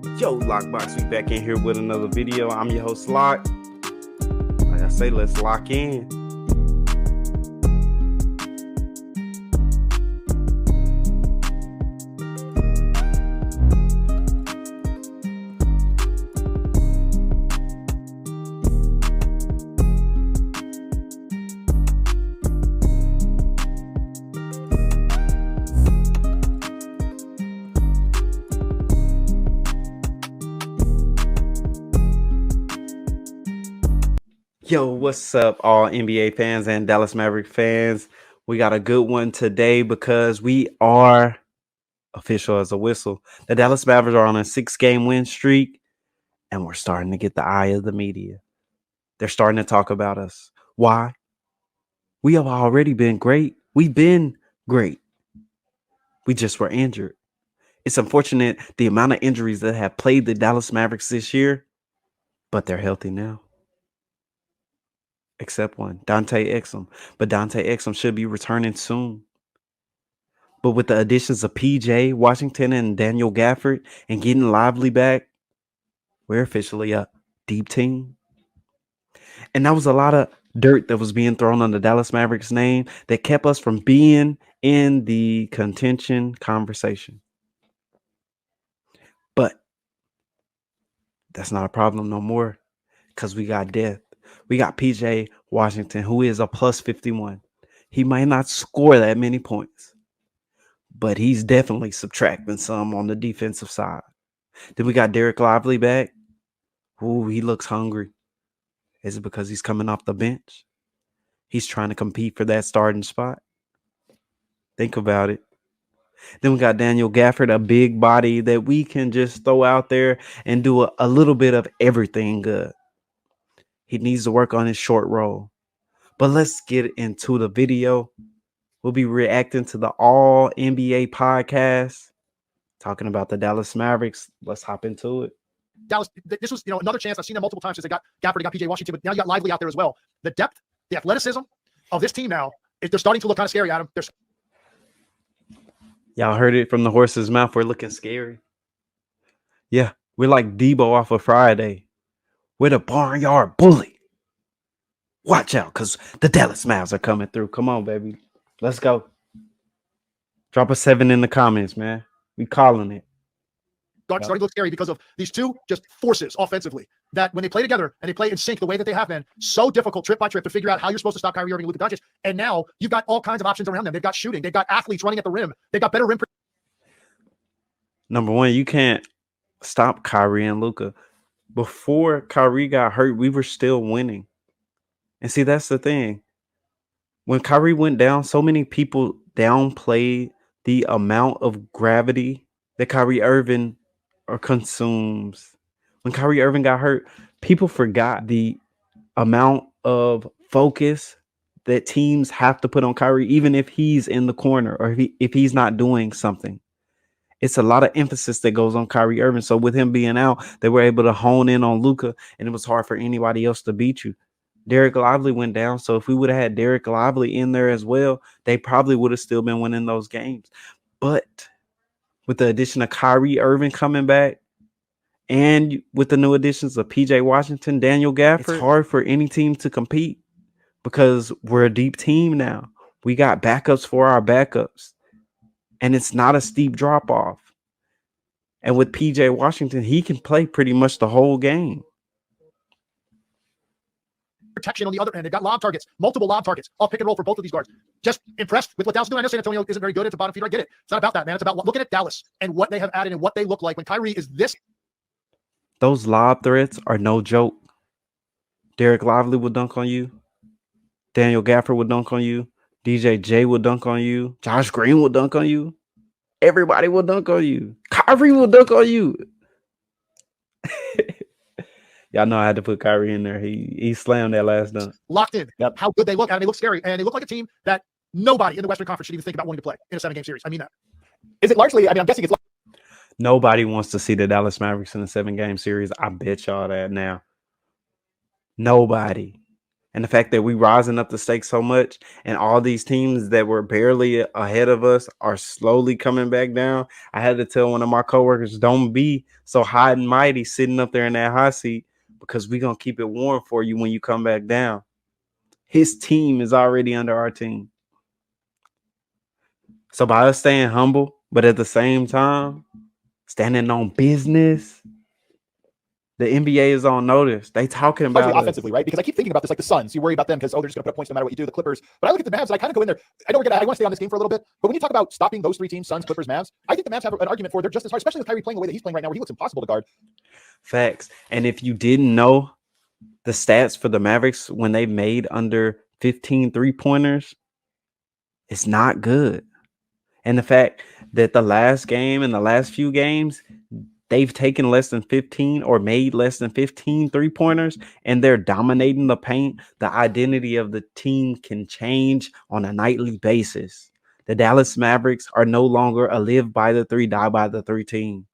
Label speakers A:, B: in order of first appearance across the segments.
A: Yo, Lockbox, we back in here with another video. I'm your host, Lock. Like I say, let's lock in. Yo, what's up, all NBA fans and Dallas Mavericks fans? We got a good one today because we are official as a whistle. The Dallas Mavericks are on a 6-game win streak, and we're starting to get the eye of the media. They're starting to talk about us. Why? We have already been great. We've been great. We just were injured. It's unfortunate the amount of injuries that have plagued the Dallas Mavericks this year, but they're healthy now. Except one, Dante Exum. But Dante Exum should be returning soon. But with the additions of pjwashington and daneilgafford and getting Lively back, we're officially a deep team. And that was a lot of dirt that was being thrown on the Dallas Mavericks name that kept us from being in the contention conversation. But that's not a problem no more because we got depth. We got PJ Washington, who is a plus 51. He might not score that many points, but he's definitely subtracting some on the defensive side. Then we got Dereck Lively back. Ooh, he looks hungry. Is it because he's coming off the bench? He's trying to compete for that starting spot. Think about it. Then we got daneilgafford, a big body that we can just throw out there and do a little bit of everything good. He needs to work on his short roll. But let's get into the video. We'll be reacting to the All NBA podcast, talking about the Dallas Mavericks. Let's hop into it.
B: Dallas, this was another chance. I've seen them multiple times since they got Gafford, they got PJ Washington, but now you got Lively out there as well. The depth, the athleticism of this team now, they're starting to look kind of scary, Adam.
A: Y'all heard it from the horse's mouth. We're looking scary. Yeah, we're like Debo off of Friday. We're the barnyard bully. Watch out, because the Dallas Mavs are coming through. Come on, baby. Let's go. Drop a 7 in the comments, man. We calling it.
B: Starting to look scary because of these two just forces offensively that when they play together and they play in sync the way that they have been, so difficult trip by trip to figure out how you're supposed to stop Kyrie Irving and Luka Doncic. And now you've got all kinds of options around them. They've got shooting. They've got athletes running at the rim. They've got better rim.
A: Number one, you can't stop Kyrie and Luka. Before Kyrie got hurt, we were still winning. And see, that's the thing. When Kyrie went down, so many people downplayed the amount of gravity that Kyrie Irving consumes. When Kyrie Irving got hurt, people forgot the amount of focus that teams have to put on Kyrie, even if he's in the corner or if he's not doing something. It's a lot of emphasis that goes on Kyrie Irving. So with him being out, they were able to hone in on Luka, and it was hard for anybody else to beat you. Dereck Lively went down. So if we would have had Dereck Lively in there as well, they probably would have still been winning those games. But with the addition of Kyrie Irving coming back, and with the new additions of PJ Washington, daneilgafford, it's hard for any team to compete because we're a deep team now. We got backups for our backups. And it's not a steep drop off. And with PJ Washington, he can play pretty much the whole game.
B: Protection on the other end. They've got lob targets, multiple lob targets, off pick and roll for both of these guards. Just impressed with what Dallas is doing. I know San Antonio isn't very good. It's a bottom feeder. I get it. It's not about that, man. It's about looking at Dallas and what they have added and what they look like when Kyrie is this.
A: Those lob threats are no joke. Dereck Lively will dunk on you. daneilgafford will dunk on you. DJJ will dunk on you. Josh Green will dunk on you. Everybody will dunk on you. Kyrie will dunk on you. Y'all know I had to put Kyrie in there. He slammed that last dunk.
B: Locked in. Yep. How good they look. And they look scary. And they look like a team that nobody in the Western Conference should even think about wanting to play in a 7-game series. I mean that. Is it largely, I'm guessing it's
A: nobody wants to see the Dallas Mavericks in a 7-game series. I bet y'all that now. Nobody. And the fact that we rising up the stakes so much and all these teams that were barely ahead of us are slowly coming back down. I had to tell one of my coworkers, don't be so high and mighty sitting up there in that hot seat, because we're going to keep it warm for you when you come back down. His team is already under our team. So by us staying humble, but at the same time, standing on business, the NBA is on notice. They talking about
B: offensively, right? Because I keep thinking about this, like the Suns. You worry about them because, they're just going to put up points no matter what you do. The Clippers. But I look at the Mavs and I kind of go in there. I know I want to stay on this game for a little bit. But when you talk about stopping those three teams, Suns, Clippers, Mavs, I think the Mavs have an argument for they're just as hard, especially with Kyrie playing the way that he's playing right now, where he looks impossible to guard.
A: Facts. And if you didn't know the stats for the Mavericks when they made under 15 3-pointers, it's not good. And the fact that the last game and the last few games, they've taken less than 15 or made less than 15 3-pointers, and they're dominating the paint. The identity of the team can change on a nightly basis. The Dallas Mavericks are no longer a live by the three, die by the three team,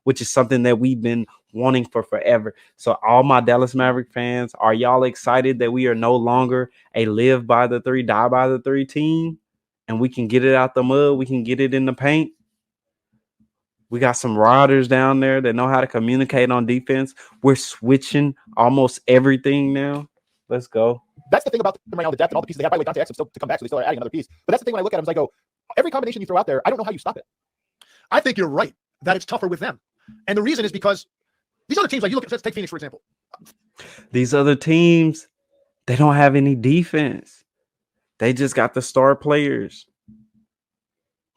A: which is something that we've been wanting for forever. So all my Dallas Maverick fans, are y'all excited that we are no longer a live by the three, die by the three team? And we can get it out the mud. We can get it in the paint. We got some riders down there that know how to communicate on defense. We're switching almost everything now. Let's go.
B: That's the thing about them right now, the depth and all the pieces they have. By the way, Doncic still to come back, so they still are adding another piece. But that's the thing when I look at them, I go, every combination you throw out there, I don't know how you stop it. I think you're right that it's tougher with them. And the reason is because these other teams, like you look at, let's take Phoenix, for example.
A: These other teams, they don't have any defense. They just got the star players.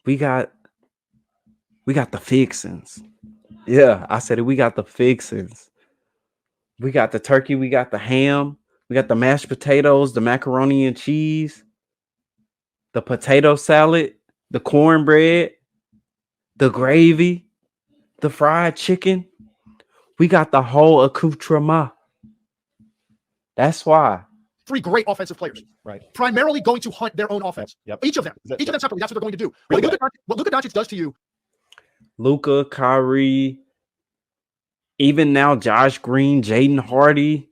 A: We got the fixins. Yeah, I said it. We got the fixins. We got the turkey. We got the ham. We got the mashed potatoes, the macaroni and cheese, the potato salad, the cornbread, the gravy, the fried chicken. We got the whole accoutrement. That's why.
B: Three great offensive players,
C: right?
B: Primarily going to hunt their own offense.
C: Yep.
B: Each of them separately. That's what they're going to do.
C: Really
B: what Luka Doncic does to you.
A: Luka, Kyrie, even now Josh Green, Jaden Hardy,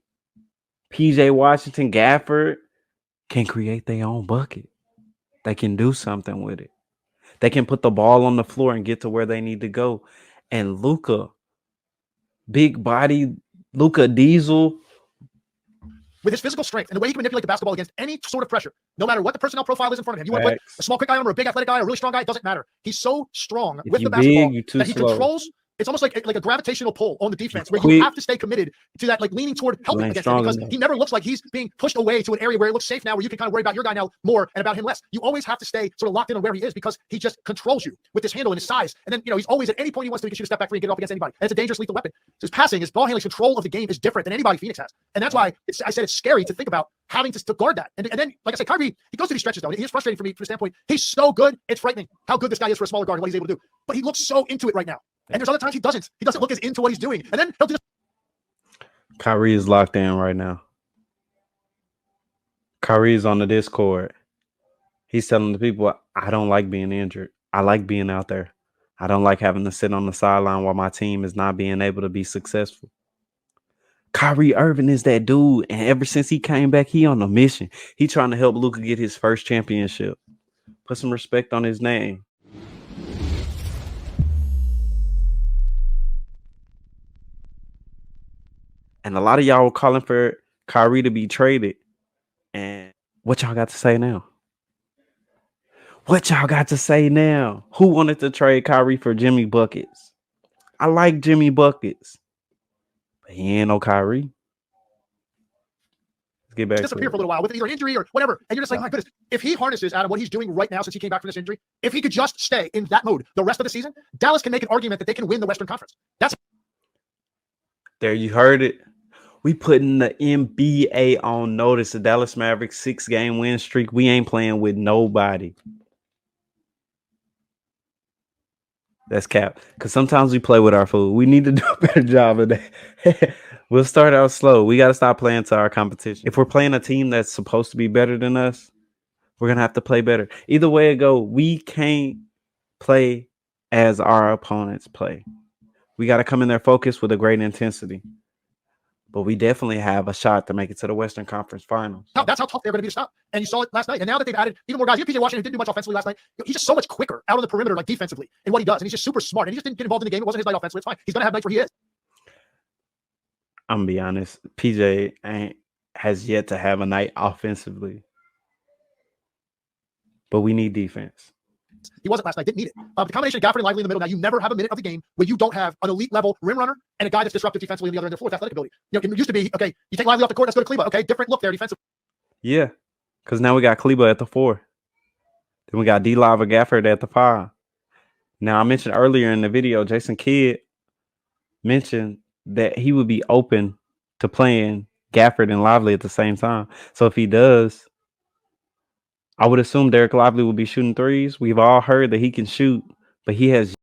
A: pjwashington, Gafford can create their own bucket. They can do something with it. They can put the ball on the floor and get to where they need to go. And Luka, big body, Luka Diesel,
B: with his physical strength and the way he can manipulate the basketball against any sort of pressure, no matter what the personnel profile is in front of him. You want to put a small, quick guy on him or a big athletic guy or a really strong guy, it doesn't matter. He's so strong with the basketball that he controls. It's almost like a gravitational pull on the defense where you have to stay committed to that, like leaning toward helping against him, because he never looks like he's being pushed away to an area where it looks safe now, where you can kind of worry about your guy now more and about him less. You always have to stay sort of locked in on where he is, because he just controls you with his handle and his size. And then, he's always at any point he wants to, he can shoot a step back free and get it off against anybody. And it's a dangerous, lethal weapon. So his passing, his ball handling, control of the game is different than anybody Phoenix has. And that's why I said it's scary to think about having to guard that. And then, like I said, Kyrie, he goes to these stretches though. And it is frustrating for me from the standpoint. He's so good. It's frightening how good this guy is for a smaller guard and what he's able to do. But he looks so into it right now. And there's other times he doesn't. He doesn't look as into what he's doing. And then he'll just.
A: Kyrie is locked in right now. Kyrie is on the Discord. He's telling the people, I don't like being injured. I like being out there. I don't like having to sit on the sideline while my team is not being able to be successful. Kyrieirving is that dude. And ever since he came back, he on a mission. He trying to help Luka get his first championship. Put some respect on his name. And a lot of y'all were calling for Kyrie to be traded. And what y'all got to say now? What y'all got to say now? Who wanted to trade Kyrie for Jimmy Buckets? I like Jimmy Buckets, but he ain't no Kyrie. Let's get back
B: disappear for a little while with either injury or whatever. And you're just like, my goodness, if he harnesses, Adam, what he's doing right now since he came back from this injury, if he could just stay in that mode the rest of the season, Dallas can make an argument that they can win the Western Conference.
A: There, you heard it. We putting the NBA on notice. The Dallas Mavericks 6-game win streak. We ain't playing with nobody. That's cap. Because sometimes we play with our food. We need to do a better job of that. We'll start out slow. We got to stop playing to our competition. If we're playing a team that's supposed to be better than us, we're going to have to play better. Either way it go, we can't play as our opponents play. We got to come in there focused with a great intensity. but we definitely have a shot to make it to the Western Conference Finals.
B: That's how tough they're going to be to stop. And you saw it last night. And now that they've added even more guys, even PJ Washington didn't do much offensively last night. He's just so much quicker out on the perimeter, like defensively, in what he does. And he's just super smart. And he just didn't get involved in the game. It wasn't his night offensively. It's fine. He's going to have nights where he is.
A: I'm gonna be honest. PJ has yet to have a night offensively, but we need defense.
B: He wasn't last night. Didn't need it. The combination of Gafford and Lively in the middle. Now you never have a minute of the game where you don't have an elite level rim runner and a guy that's disruptive defensively on the other end of the floor with athletic ability. You know, it used to be, okay, you take Lively off the court, let's go to Kleba. Okay, different look there defensively.
A: Yeah, because now we got Kleba at the 4. Then we got D-Live or Gafford at the 5. Now, I mentioned earlier in the video, Jason Kidd mentioned that he would be open to playing Gafford and Lively at the same time. So if he does, I would assume Dereck Lively will be shooting threes. We've all heard that he can shoot, but he has